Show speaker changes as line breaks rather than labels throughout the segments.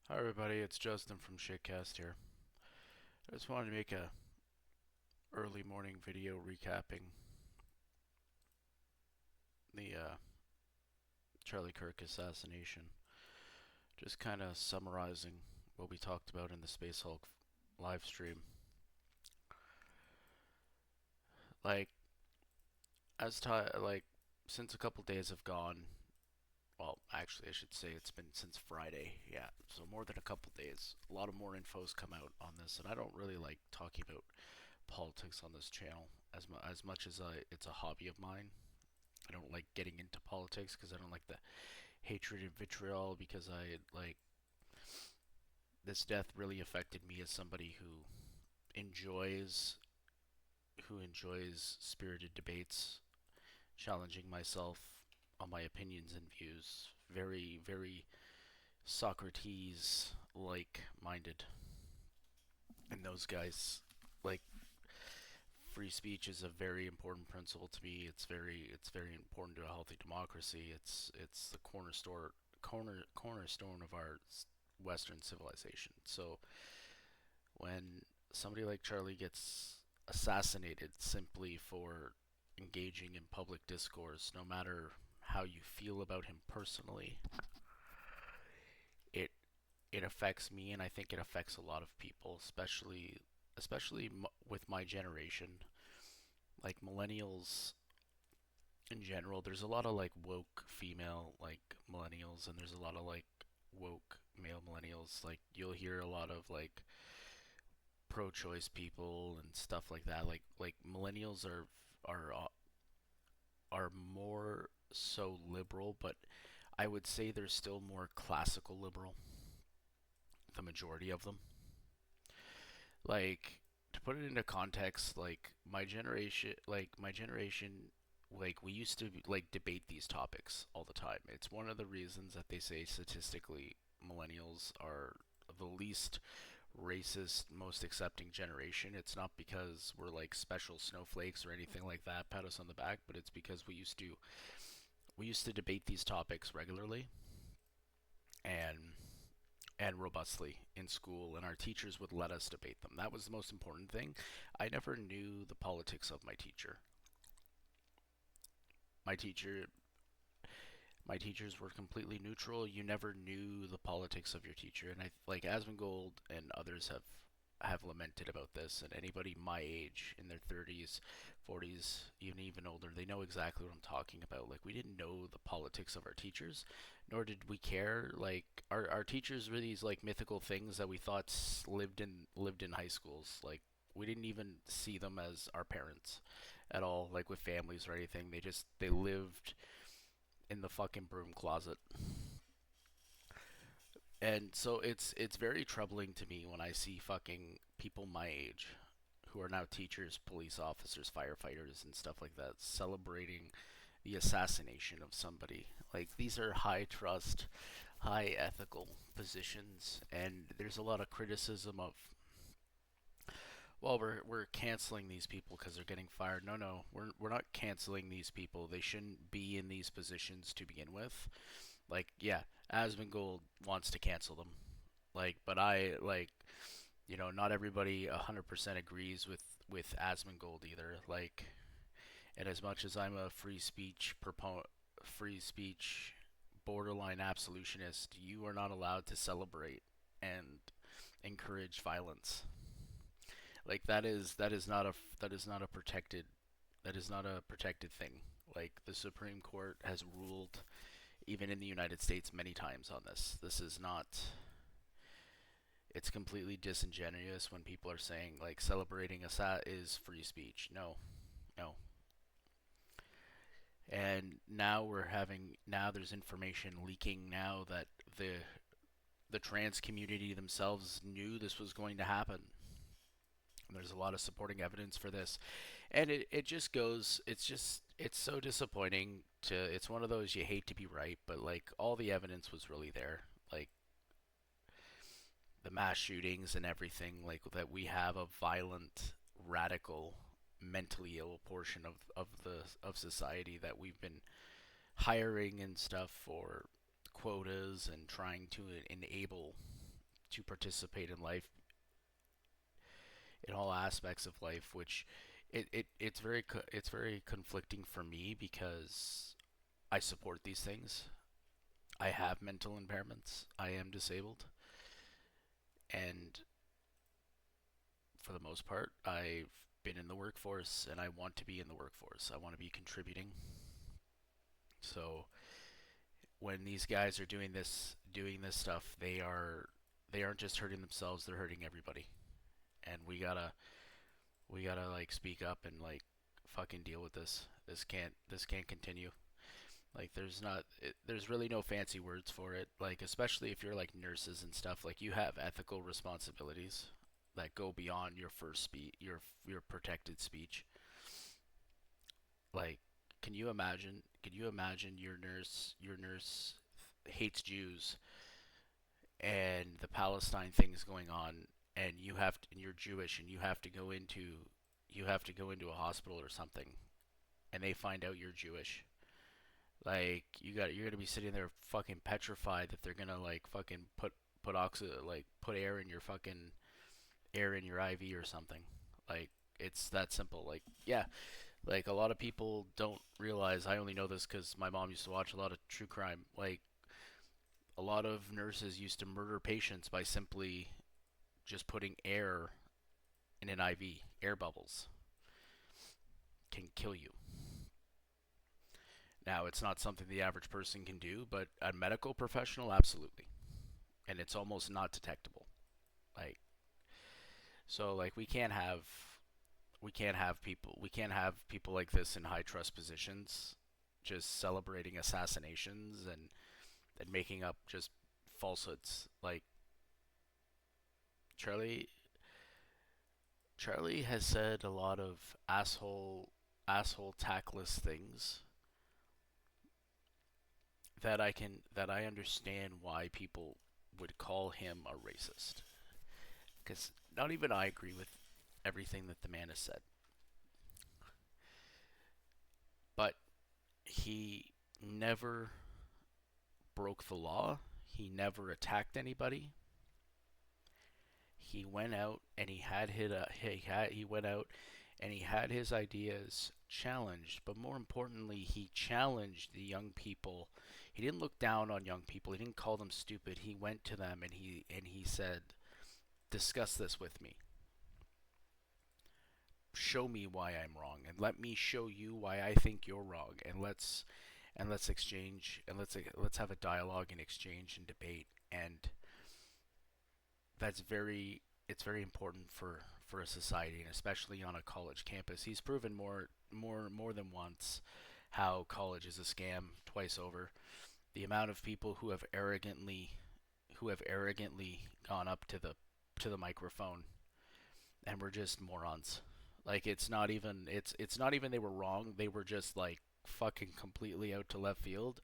Hi everybody, it's Justin from Shitcast here. I just wanted to make a early morning video recapping the Charlie Kirk assassination. Just kind of summarizing what we talked about in the Space Hulk live stream. Like like since a couple days have gone, well, actually I should say it's been since Friday. Yeah, so more than a couple days. A lot of more info's come out on this, and I don't really like talking about politics on this channel as much as it's a hobby of mine. I don't like getting into politics because I don't like the hatred and vitriol because I like this death really affected me as somebody enjoys who enjoys spirited debates, challenging myself on my opinions and views. Very Socrates like minded. And those guys like free speech is a very important principle to me. It's very important to a healthy democracy. It's the cornerstone of our Western civilization. So when somebody like Charlie gets assassinated simply for engaging in public discourse, no matter how you feel about him personally, it it affects me, and I think it affects a lot of people, especially with my generation, like millennials in general. There's a lot of like woke female like millennials, and there's a lot of like woke male millennials. Like you'll hear a lot of like pro-choice people and stuff like that. Like millennials are more so liberal, but I would say they're still more classical liberal. The majority of them, like, to put it into context, like we used to like debate these topics all the time. It's one of the reasons that they say statistically millennials are the least racist, most accepting generation. It's not because we're like special snowflakes or anything like that, pat us on the back, but it's because we used to debate these topics regularly and robustly in school, and our teachers would let us debate them. That was the most important thing. I never knew the politics of my teacher. My teacher my teachers were completely neutral. You never knew the politics of your teacher, and I like Asmongold and others have lamented about this. And anybody my age, in their 30s, 40s, even older, they know exactly what I'm talking about. Like we didn't know the politics of our teachers, nor did we care. Like our teachers were these like mythical things that we thought lived in high schools. Like we didn't even see them as our parents at all, like with families or anything. They lived in the fucking broom closet. And so it's very troubling to me when I see fucking people my age who are now teachers, police officers, firefighters and stuff like that celebrating the assassination of somebody. Like these are high trust, high ethical positions, and there's a lot of criticism of, well, we're canceling these people because they're getting fired. No, we're not canceling these people. They shouldn't be in these positions to begin with. Like, yeah, Asmongold wants to cancel them. Like, but I like, not everybody 100% agrees with Asmongold either. Like, and as much as I'm a free speech borderline absolutionist, you are not allowed to celebrate and encourage violence. Like that is not a protected thing. Like the Supreme Court has ruled even in the United States many times on this. This is not, it's completely disingenuous when people are saying like celebrating a sat is free speech. No. No. And now there's information leaking now that the trans community themselves knew this was going to happen. There's a lot of supporting evidence for this, and it just goes. It's so disappointing. It's one of those you hate to be right, but like all the evidence was really there. Like the mass shootings and everything, like that we have a violent, radical, mentally ill portion of society that we've been hiring and stuff for quotas and trying to enable to participate in life, in all aspects of life, which it's very conflicting for me because I support these things. I have mental impairments. I am disabled, and for the most part, I've been in the workforce and I want to be in the workforce. I want to be contributing. So when these guys are doing this stuff, they aren't just hurting themselves, they're hurting everybody. And we gotta like speak up and like fucking deal with this. This can't continue. Like there's really no fancy words for it. Like especially if you're like nurses and stuff, like you have ethical responsibilities that go beyond your first speech, your protected speech. Like can you imagine your nurse hates Jews and the Palestine things going on, and and you're Jewish and you have to go into a hospital or something, and they find out you're Jewish. Like you're gonna be sitting there fucking petrified that they're gonna like fucking put air in your IV or something. Like it's that simple. Like yeah, like a lot of people don't realize. I only know this because my mom used to watch a lot of true crime. Like a lot of nurses used to murder patients by simply just putting air in an IV. Air bubbles can kill you. Now, it's not something the average person can do, but a medical professional, absolutely. And it's almost not detectable. Like, so, like, we can't have people like this in high trust positions just celebrating assassinations and making up just falsehoods. Like, Charlie, Charlie has said a lot of tactless things that I understand why people would call him a racist. Because not even I agree with everything that the man has said, but he never broke the law. He never attacked anybody. He went out and he went out and he had his ideas challenged, but more importantly, he challenged the young people. He didn't look down on young people. He didn't call them stupid. He went to them and he said, "Discuss this with me. Show me why I'm wrong, and let me show you why I think you're wrong, and let's exchange and let's have a dialogue and exchange and debate." And that's very important for a society, and especially on a college campus. He's proven more than once how college is a scam twice over. The amount of people who have arrogantly gone up to the microphone and were just morons. Like it's not even they were wrong. They were just like fucking completely out to left field,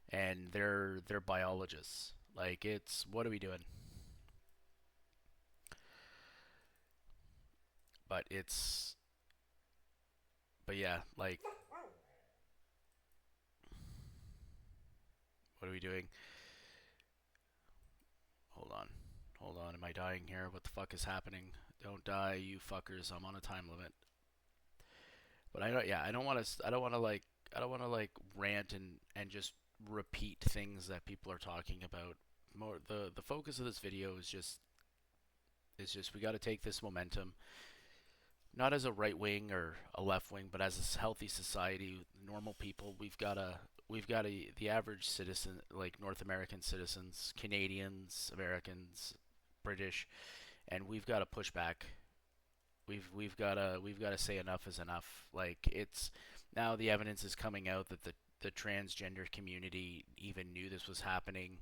and they're biologists. Like it's what are we doing? But it's but yeah, like what are we doing? Hold on. Hold on. Am I dying here? What the fuck is happening? Don't die, you fuckers. I'm on a time limit. But I don't. Yeah, I don't want to. I don't want to like. I don't want to like rant and just repeat things that people are talking about. More the focus of this video is just we got to take this momentum, not as a right wing or a left wing, but as a healthy society, normal people. We've got the average citizen, like North American citizens, Canadians, Americans, British, and we've got to push back. We've got to say enough is enough. Like it's now the evidence is coming out that the transgender community even knew this was happening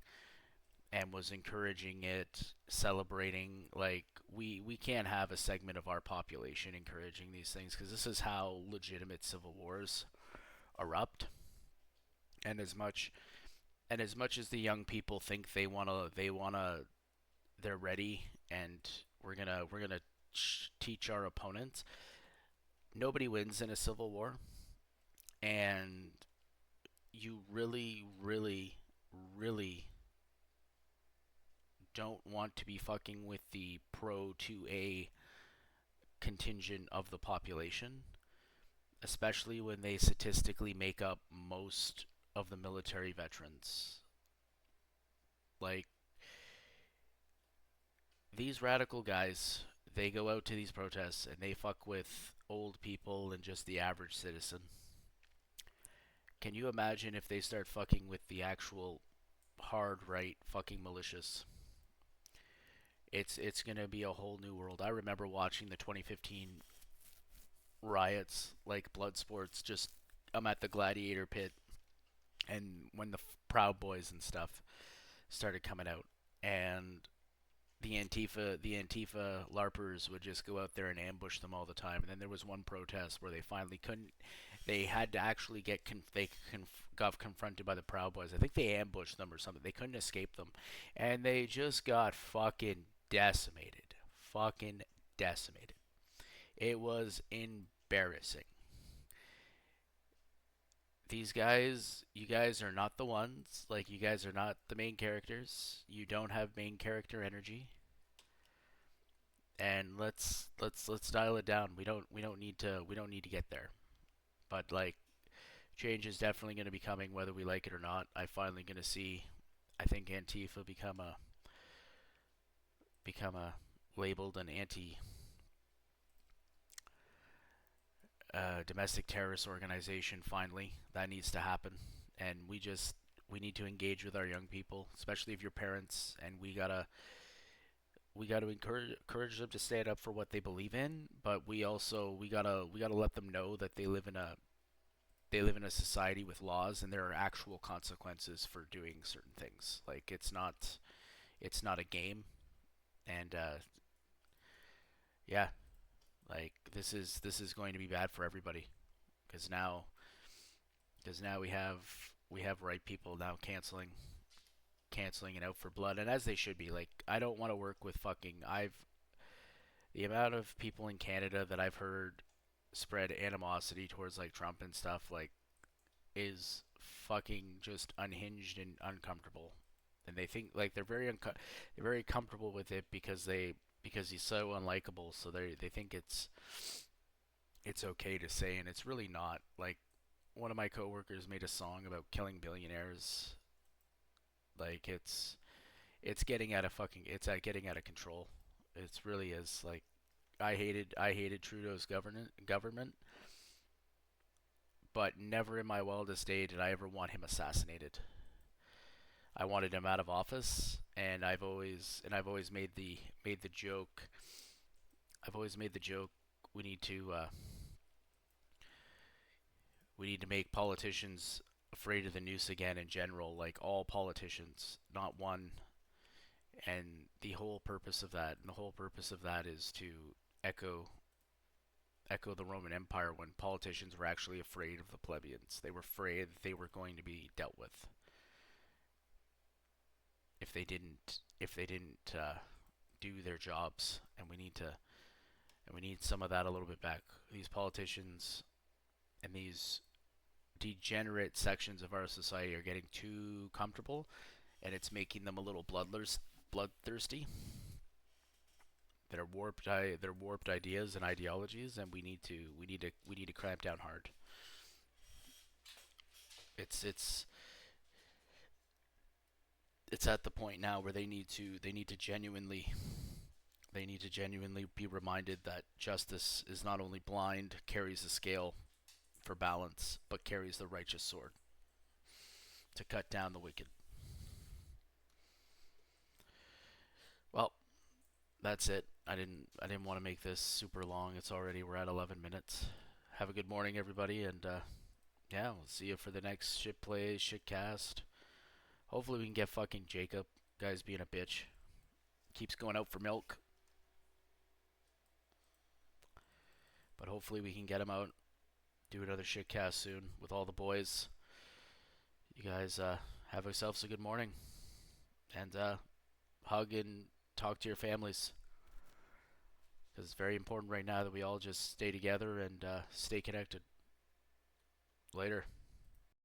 and was encouraging it, celebrating. Like we can't have a segment of our population encouraging these things because this is how legitimate civil wars erupt. And as much as the young people think they're ready, and we're gonna teach our opponents. Nobody wins in a civil war, and you really, really, really don't want to be fucking with the pro 2A contingent of the population, especially when they statistically make up most of the military veterans. Like, these radical guys, they go out to these protests and they fuck with old people and just the average citizen. Can you imagine if they start fucking with the actual hard right fucking malicious? It's gonna be a whole new world. I remember watching the 2015 riots, like blood sports. Just I'm at the Gladiator pit, and when the Proud Boys and stuff started coming out, and the Antifa larpers would just go out there and ambush them all the time. And then there was one protest where they finally couldn't. They had to actually got confronted by the Proud Boys. I think they ambushed them or something. They couldn't escape them, and they just got fucking decimated. Fucking decimated. It was embarrassing. These guys, you guys are not the ones. Like, you guys are not the main characters. You don't have main character energy. And let's dial it down. We don't need to get there. But like, change is definitely going to be coming whether we like it or not. I finally going to see, I think Antifa become a labeled an anti domestic terrorist organization. Finally, that needs to happen, and we need to engage with our young people, especially if you're parents, and we gotta encourage them to stand up for what they believe in, but we gotta let them know that they live in a society with laws, and there are actual consequences for doing certain things. Like, it's not a game, and yeah, like, this is going to be bad for everybody, because now we have right people now canceling it out for blood, and as they should be. Like, I don't want to work with fucking I've the amount of people in Canada that I've heard spread animosity towards like Trump and stuff, like, is fucking just unhinged and uncomfortable. And they think like they're very comfortable with it because he's so unlikable, so they think it's okay to say, and it's really not. Like, one of my coworkers made a song about killing billionaires. Like, it's getting out of control. It's really is. Like, I hated Trudeau's government, but never in my wildest day did I ever want him assassinated. I wanted him out of office, and I've always made the joke. I've always made the joke. We need to uh, we need to make politicians afraid of the noose again in general, like all politicians, not one. And the whole purpose of that is to echo echo the Roman Empire, when politicians were actually afraid of the plebeians. They were afraid that they were going to be dealt with if they didn't do their jobs. And we need some of that a little bit back. These politicians and these degenerate sections of our society are getting too comfortable, and it's making them a little bloodthirsty. They're warped ideas and ideologies, and we need to clamp down hard. It's it's at the point now where they need to genuinely be reminded that justice is not only blind, carries a scale for balance, but carries the righteous sword to cut down the wicked. Well, that's it. I didn't want to make this super long. We're at 11 minutes. Have a good morning, everybody, and yeah, we'll see you for the next shit plays, shitcast. Hopefully we can get fucking Jacob. Guy's being a bitch. Keeps going out for milk, but hopefully we can get him out. Do another shitcast soon with all the boys. You guys have yourselves a good morning, and hug and talk to your families, because it's very important right now that we all just stay together and stay connected. Later.